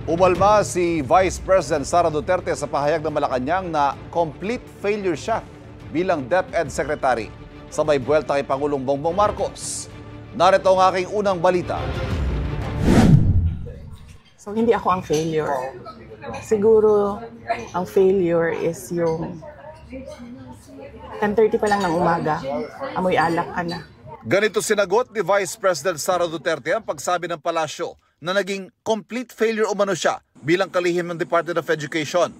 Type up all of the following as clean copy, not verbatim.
Umalma si Vice President Sara Duterte sa pahayag ng Malacanang na complete failure siya bilang DepEd Secretary. Sabay buwelta kay Pangulong Bongbong Marcos. Narito ang aking unang balita. So, hindi ako ang failure. Siguro, ang failure is yung 10:30 pa lang ng umaga, amoy alak ka na. Ganito sinagot ni Vice President Sara Duterte ang pagsabi ng palasyo na naging complete failure umano siya bilang kalihim ng Department of Education.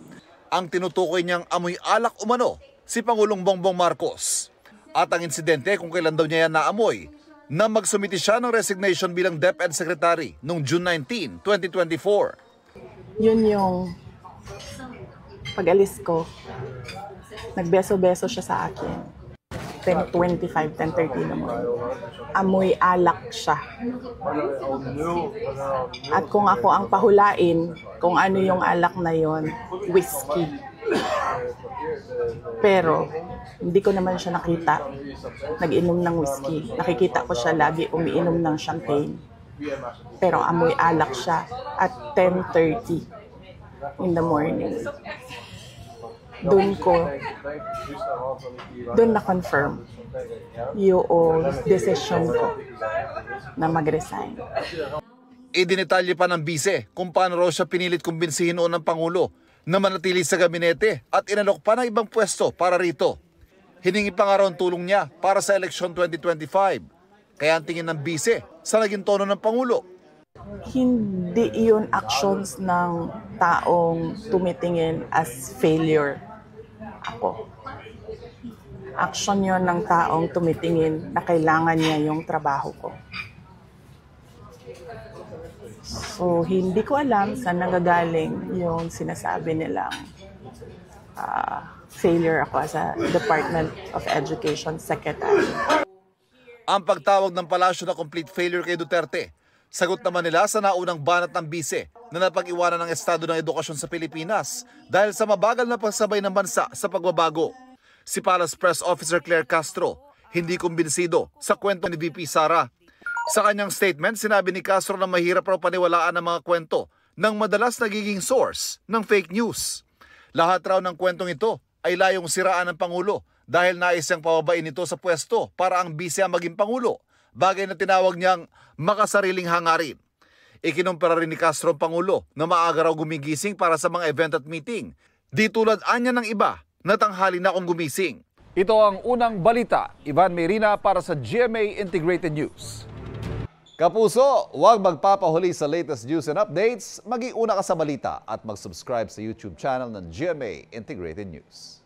Ang tinutukoy niyang amoy alak umano si Pangulong Bongbong Marcos. At ang insidente kung kailan daw niya yan naamoy na magsumiti siya ng resignation bilang DepEd Secretary noong June 19, 2024. Yun yung pag-alis ko, nagbeso-beso siya sa akin. 10:25, 10:30 naman. Amoy alak siya. At kung ako ang pahulain, kung ano yung alak na yon, whiskey. Pero, hindi ko naman siya nakita nag-inom ng whiskey. Nakikita ko siya lagi umiinom ng champagne. Pero amoy alak siya at 10:30 in the morning. Doon na-confirm yung decision ko na mag-resign. Idinitalye pa ng bise kung paano raw siya pinilit kumbinsihin noon ng Pangulo na manatili sa gabinete at inalok pa ng ibang pwesto para rito. Hiningi pa nga raw ang tulong niya para sa eleksyon 2025. Kaya ang tingin ng bise sa naging tono ng Pangulo. Hindi yun actions ng taong tumitingin as failure. Ako. Action yun ng taong tumitingin na kailangan niya yung trabaho ko. So, hindi ko alam saan nanggagaling yung sinasabi nilang failure ako as a Department of Education Secretary. Ang pagtawag ng palasyo na complete failure kay Duterte, sagot naman nila sa naunang banat ng bise na napag-iwanan ng estado ng edukasyon sa Pilipinas dahil sa mabagal na pagsabay ng bansa sa pagbabago. Si Palace Press Officer Claire Castro hindi kumbinsido sa kwento ni VP Sara. Sa kanyang statement, sinabi ni Castro na mahirap raw paniwalaan ang mga kwento ng madalas nagiging source ng fake news. Lahat raw ng kwentong ito ay layong siraan ng Pangulo dahil nais siyang pababain ito sa pwesto para ang bise ang maging Pangulo, bagay na tinawag niyang makasariling hangarin. Ikinumpara rin ni Castro ang Pangulo na maaga raw gumigising para sa mga event at meeting. Di tulad anya ng iba na tanghali na akong gumising. Ito ang unang balita. Ivan Merina para sa GMA Integrated News. Kapuso, huwag magpapahuli sa latest news and updates. Maging una ka sa balita at mag-subscribe sa YouTube channel ng GMA Integrated News.